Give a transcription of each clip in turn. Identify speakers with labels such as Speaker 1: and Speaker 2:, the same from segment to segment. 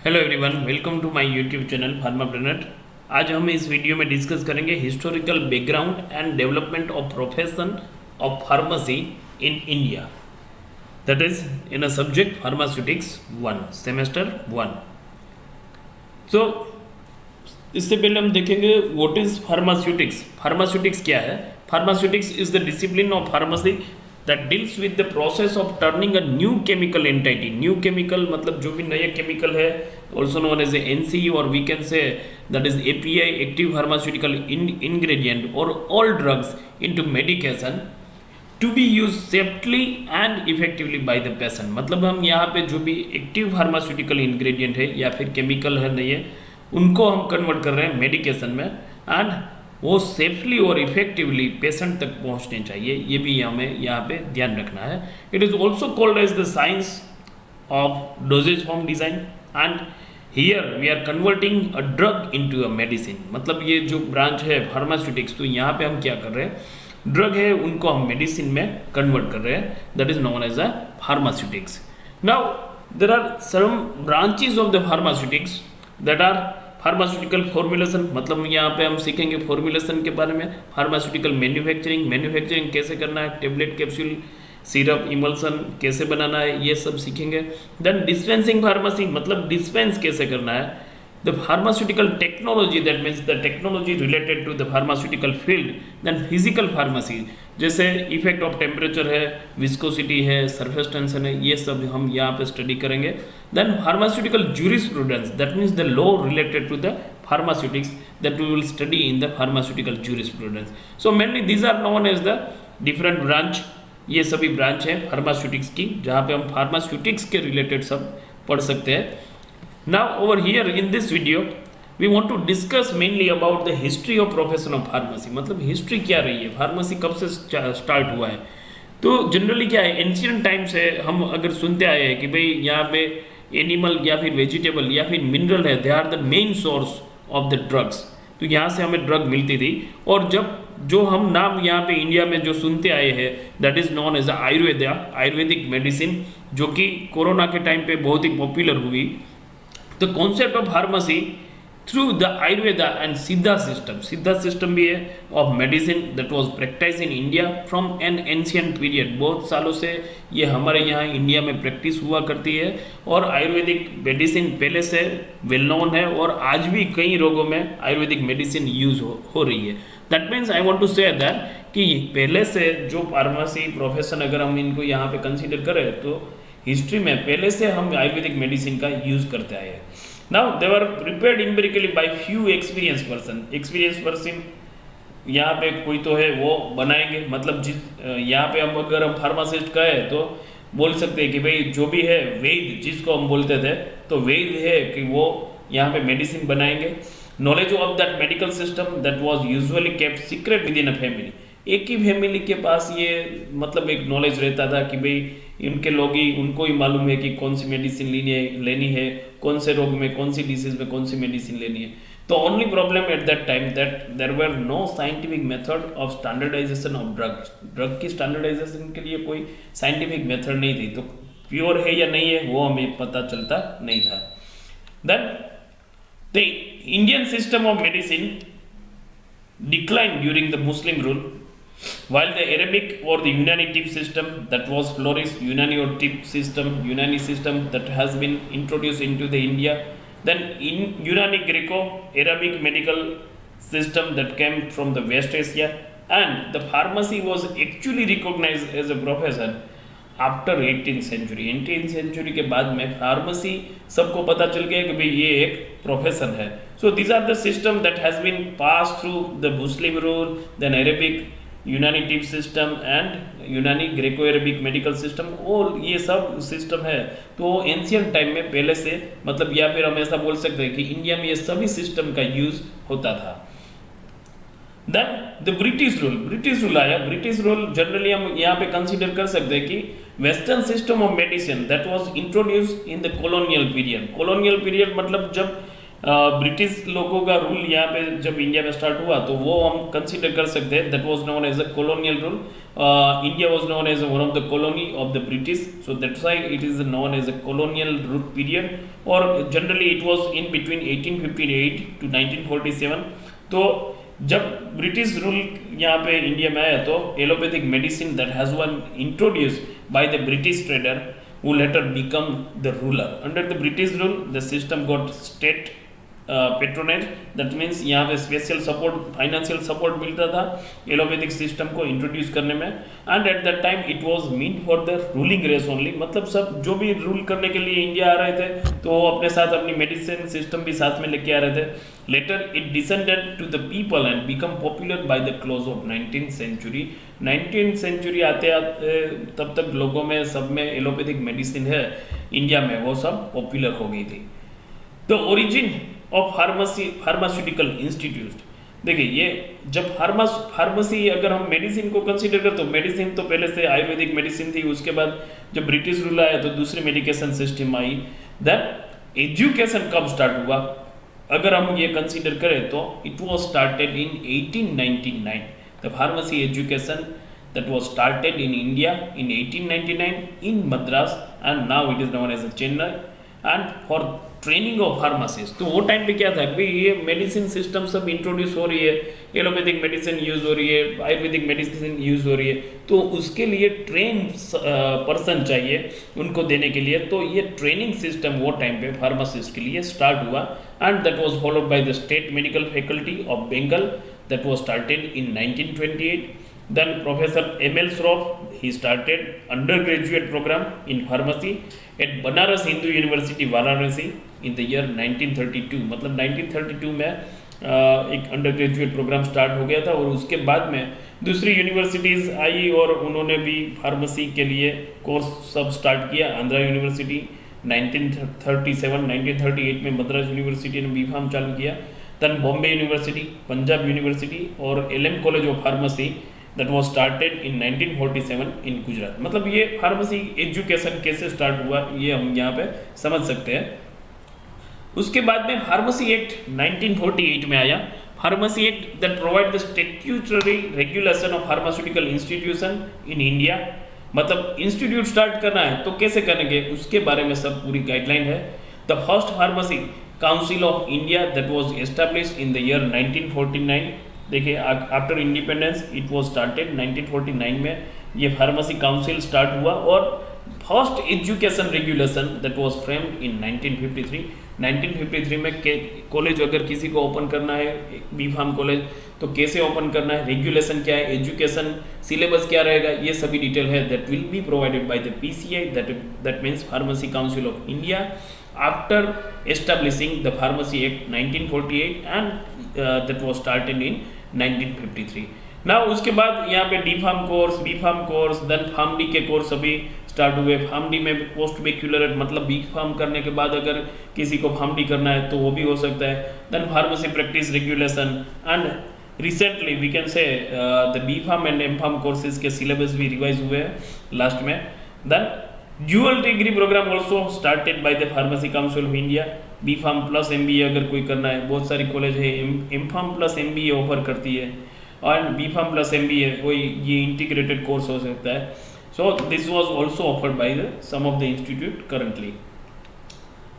Speaker 1: Hello everyone, welcome to my YouTube channel Pharmapreneur. आज हम इस वीडियो में डिस्कस करेंगे historical background and development of profession of pharmacy in India, that is in a subject pharmaceutics 1 semester 1। So इससे पहले हम देखेंगे what is pharmaceutics. Pharmaceutics क्या है? Pharmaceutics is the discipline of pharmacy that deals with the process of turning a new chemical entity. New chemical मतलब जो भी नया chemical है, also known as a NCE, or we can say that is API, active pharmaceutical ingredient, or all drugs into medication to be used safely and effectively by the patient। मतलब हम यहाँ पे जो भी एक्टिव फार्मास्यूटिकल इंग्रेडिएंट है या फिर chemical है नए, उनको हम कन्वर्ट कर रहे हैं मेडिकेशन में, एंड वो सेफली और इफेक्टिवली पेशेंट तक पहुंचने चाहिए। ये भी हमें यहाँ पे ध्यान रखना है। It is also called as the science of dosage form design, and here we are converting a drug into a medicine. मतलब ये जो ब्रांच है फार्मास्यूटिक्स, तो यहाँ पे हम क्या कर रहे हैं, ड्रग है उनको हम मेडिसिन में कन्वर्ट कर रहे हैं, that is known as a pharmaceutics. Now there are some branches of the pharmaceutics that are pharmaceutical formulation. मतलब यहाँ पे हम सीखेंगे फॉर्मुलेशन के बारे में। फार्मास्यूटिकल मैन्युफैक्चरिंग, मैन्युफैक्चरिंग कैसे करना है, टेबलेट, कैप्सूल, सिरप, इमल्सन कैसे बनाना है, ये सब सीखेंगे। देन डिस्पेंसिंग फार्मेसी, मतलब डिस्पेंस कैसे करना है। The pharmaceutical technology, that means the technology related to the pharmaceutical field. Then physical pharmacy, जैसे इफेक्ट ऑफ टेम्परेचर है, विस्कोसिटी है, सरफेस टेंशन है, ये सब हम यहाँ पे स्टडी करेंगे। Then pharmaceutical jurisprudence, that means the law related to the pharmaceutics that we will study in the pharmaceutical jurisprudence. So mainly these are known as the different branch। ये सभी branch है फार्मास्यूटिक्स की, जहाँ पे हम pharmaceutics के related सब पढ़ सकते हैं। Now over here in this video we want to discuss mainly about the history of profession of pharmacy। मतलब हिस्ट्री क्या रही है, फार्मेसी कब से स्टार्ट हुआ है। तो जनरली क्या है, एंशियंट टाइम से हम अगर सुनते आए हैं कि भाई यहाँ पे एनिमल या फिर वेजिटेबल या फिर मिनरल है, they are the main source of the drugs. तो यहाँ से हमें ड्रग मिलती थी। और जब जो हम नाम यहाँ पे इंडिया में जो सुनते आए हैं, that is known as Ayurveda, Ayurvedic medicine, जो कि कोरोना के टाइम पे बहुत ही पॉपुलर हुई। The concept of pharmacy through the Ayurveda and Siddha system भी है of medicine that was practice in India from an ancient period. बहुत सालों से ये हमारे यहाँ इंडिया में प्रैक्टिस हुआ करती है, और आयुर्वेदिक मेडिसिन पहले से वेल नोन है, और आज भी कई रोगों में आयुर्वेदिक मेडिसिन यूज हो रही है। That means I want to say that कि पहले से जो फार्मेसी प्रोफेशन अगर हम इनको यहाँ पे कंसिडर करें, तो हिस्ट्री में पहले से हम आयुर्वेदिक मेडिसिन का यूज करते आए हैं। Now they were prepared empirically by few experienced person। experienced person यहाँ पे कोई तो है, वो बनाएंगे। मतलब यहाँ पे हम अगर हम फार्मासिस्ट कहें तो बोल सकते हैं कि भाई जो भी है वैद्य, जिसको हम बोलते थे, तो वैद्य है कि वो यहाँ पे मेडिसिन बनाएंगे। Knowledge of that medical system that was usually kept secret with in a family. एक ही फैमिली के पास ये मतलब एक नॉलेज रहता था कि भाई इनके लोग ही, उनको ही मालूम है कि कौन सी मेडिसिन लेनी है, कौन से रोग में, कौन सी डिसीज में कौन सी मेडिसिन लेनी है। तो only problem at that time that there were no scientific method of standardization of drug की स्टैंडर्डाइजेशन के लिए कोई साइंटिफिक मेथड नहीं थी, तो प्योर है या नहीं है वो हमें पता चलता नहीं था। Then the Indian system of medicine declined during the Muslim rule, while the Arabic or the Unani system that was flourished, Unani system that has been introduced into the India. Then in Unani Greco-Arabic medical system that came from the West Asia, and the pharmacy was actually recognized as a profession after 18th century. 18th century के बाद में pharmacy सबको पता चल गया कि भाई ये एक प्रोफेशन है। So these are the system that has been pass through the Muslim rule, then Arabic, Unani टिप system and Unani Greco Arabic medical system, और ये सब सिस्टम है। तो एंशियंट टाइम में पहले से, मतलब या फिर हम ऐसा बोल सकते हैं कि इंडिया में ये सभी सिस्टम का यूज होता था। देन द ब्रिटिश रूल आया। ब्रिटिश रूल जनरली हम यहाँ पे कंसीडर कर सकते हैं कि western system of medicine that was introduced in the colonial period. Colonial period मतलब जब ब्रिटिश लोगों का रूल यहाँ पे जब इंडिया में स्टार्ट हुआ तो वो हम कंसिडर कर सकते हैं, that was known as a colonial rule. India was known as one of the colony of the British, so that's why it is known as a colonial rule period. और generally it was in between 1858 to 1947. तो जब British rule यहाँ पे India में आया तो allopathic medicine that has one introduce by the British trader who later become the ruler. Under the British rule, the system got state patronage. That means यहाँ पे special support, financial support मिलता था allopathic system को introduce करने में. And at that time it was mean for the ruling race only. मतलब सब जो भी रूल करने के लिए इंडिया आ रहे थे तो वो अपने साथ अपनी मेडिसिन सिस्टम भी साथ में लेके आ रहे थे. Later it descended to the people and become popular by the close of 19th century. 19th century आते आते तब तक लोगों में सब में एलोपैथिक मेडिसिन है इंडिया में, वो सब पॉपुलर हो गई थी. The origin of pharmaceutical institute. देखिए ये जब फार्मेसी अगर हम मेडिसिन को कंसीडर करते तो मेडिसिन तो पहले से आयुर्वेदिक मेडिसिन थी. उसके बाद जब ब्रिटिश रूल आया तो दूसरी medication system I. That education कब स्टार्ट हुआ अगर हम ये कंसीडर करें तो it was started in 1899. The pharmacy education that was started in India in 1899 in Madras and now it is known as Chennai. And for training of pharmacist, तो वो time पे क्या था कि ये मेडिसिन सिस्टम सब इंट्रोड्यूस हो रही है, एलोपैथिक मेडिसिन यूज़ हो रही है, आयुर्वेदिक मेडिसिन यूज़ हो रही है, तो उसके लिए ट्रेन पर्सन चाहिए उनको देने के लिए. तो ये ट्रेनिंग सिस्टम वो टाइम पे फार्मासिस्ट के लिए स्टार्ट हुआ. And that was followed by the state medical faculty of Bengal that was started in 1928. Then Professor M.L. Shroff, he started undergraduate program in pharmacy at Banaras Hindu University, Varanasi in the year 1932. मतलब 1932 में एक undergraduate programme start हो गया था. और उसके बाद में दूसरी यूनिवर्सिटीज़ आई और उन्होंने भी फार्मेसी के लिए कोर्स सब स्टार्ट किया. आंध्रा यूनिवर्सिटी 1937, 1938 में मद्रास यूनिवर्सिटी ने बी फार्म चालू किया. Then Bombay university, Punjab university और LM college of pharmacy that was started in 1947 in Gujarat. मतलब ये फार्मेसी एजुकेशन कैसे स्टार्ट हुआ ये हम यहाँ पे समझ सकते हैं. उसके बाद में फार्मेसी एक्ट 1948 में आया. Pharmacy act that provide the statutory regulation of pharmaceutical institution in India. मतलब इंस्टीट्यूट स्टार्ट करना है तो कैसे करेंगे उसके बारे में सब पूरी गाइडलाइन है. The first pharmacy council of India that was established in the year 1949. देखिए after independence it was started 1949 में ये फार्मेसी काउंसिल स्टार्ट हुआ. और first education regulation that was framed in 1953. 1953 में कॉलेज अगर किसी को ओपन करना है बी फार्म कॉलेज तो कैसे ओपन करना है, रेगुलेशन क्या है, एजुकेशन सिलेबस क्या रहेगा, ये सभी डिटेल है that will be provided by the PCI that means pharmacy council of India after establishing the pharmacy act 1948 and that was started in 1953. ना उसके बाद यहाँ पे D pharm course, B pharm course, then pharm D के course अभी start हुए. Pharm D में post baccalaureate मतलब बी फार्म करने के बाद अगर किसी को फार्म डी करना है तो वो भी हो सकता है. Then pharmacy practice regulation and recently we can say the B pharm and M pharm courses के सिलेबस भी रिवाइज हुए हैं लास्ट में. Then dual degree program also started by the pharmacy council of India. B pharm plus MBA अगर कोई करना है, बहुत सारी कॉलेज है M pharm plus MBA offer करती है और बी फार्म प्लस MBA वही ये इंटीग्रेटेड कोर्स हो सकता है. So this was also offered by the some of the institute currently.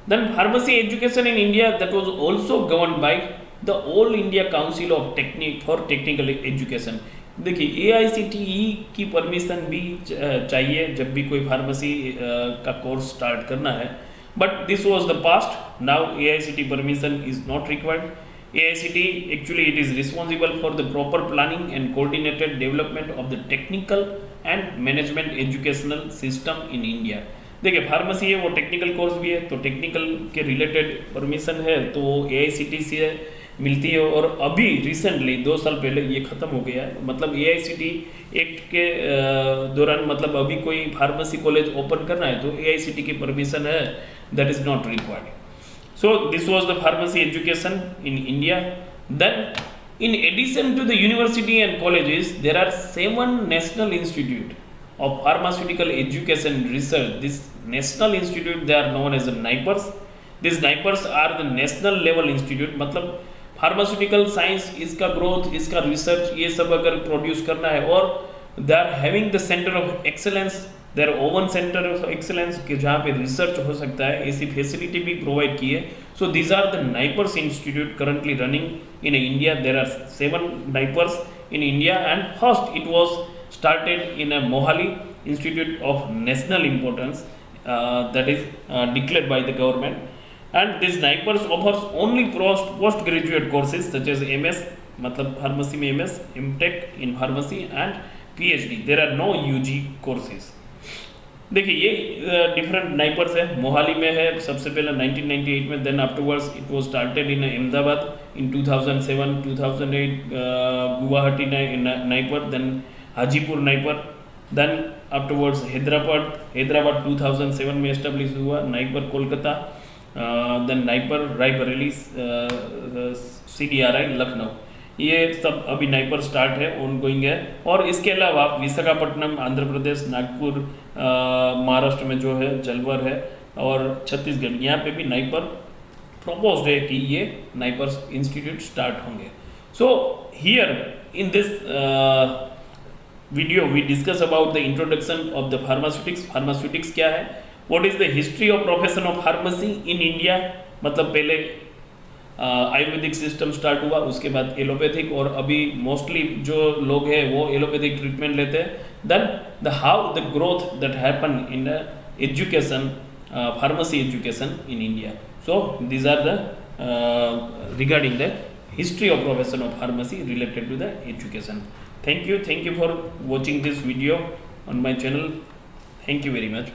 Speaker 1: Then pharmacy education in India that was also governed by the all India council of technical education. देखिए AICTE की permission भी चाहिए जब भी कोई pharmacy का course start करना है. But this was the past. Now AICTE permission is not required. AICTE actually it is responsible for the proper planning and coordinated development of the technical and management educational system in India. देखिए pharmacy है वो technical course भी है तो technical के related permission है तो AICTE से मिलती है. और अभी रिसेंटली 2 साल पहले ये ख़त्म हो गया है. मतलब AICTE एक्ट के दौरान मतलब अभी कोई फार्मेसी कॉलेज ओपन करना है तो AICTE की परमिशन है, that is not required. So this was the pharmacy education in India. Then in addition to the university and colleges there are 7 national institute of pharmaceutical education research. This national institute they are known as NIPERS. This NIPERs are the national level institute, मतलब pharmaceutical science, इसका growth, इसका research, ये सब अगर produce करना है, और they are having the centre of excellence, their own centre of excellence कि जहाँ पे रिसर्च हो सकता है, ऐसी फैसिलिटी भी प्रोवाइड की है. So these are the NIPER institute currently running in India. There are 7 NIPERs in India, and first it was started in a Mohali Institute of National Importance, that is declared by the government, and this NIPERS offers only postgraduate courses such as MS, मतलब pharmacy में MS, MTech in pharmacy and PhD. There are no UG courses. देखिए ये different NIPERs है. मोहाली में है सबसे पहले 1998 में, then afterwards it was started in Ahmedabad in 2007, 2008 Guwahati NIPER, then Hajipur NIPER, then afterwards Hyderabad 2007 में एस्टेब्लिश हुआ, NIPER Kolkata, then NIPER Raebareli, CDRI Lucknow. ये सब अभी नाइपर स्टार्ट है, ऑन गोइंग है. और इसके अलावा विशाखापट्टनम आंध्र प्रदेश, नागपुर महाराष्ट्र में जो है, जलवर है, और छत्तीसगढ़, यहाँ पे भी नाइपर प्रपोज्ड है कि ये नाइपर इंस्टीट्यूट स्टार्ट होंगे. So here in this video we discuss about the introduction of the pharmaceutics. Pharmaceutics क्या है, what is the history of profession of pharmacy in India. मतलब पहले आयुर्वेदिक सिस्टम स्टार्ट हुआ, उसके बाद एलोपैथिक, और अभी मोस्टली जो लोग हैं वो एलोपैथिक ट्रीटमेंट लेते हैं. Then the how the growth that happen in the education, pharmacy education in India. So these are the regarding the history of profession of pharmacy related to the education. Thank you for watching this video on my channel. Thank you very much.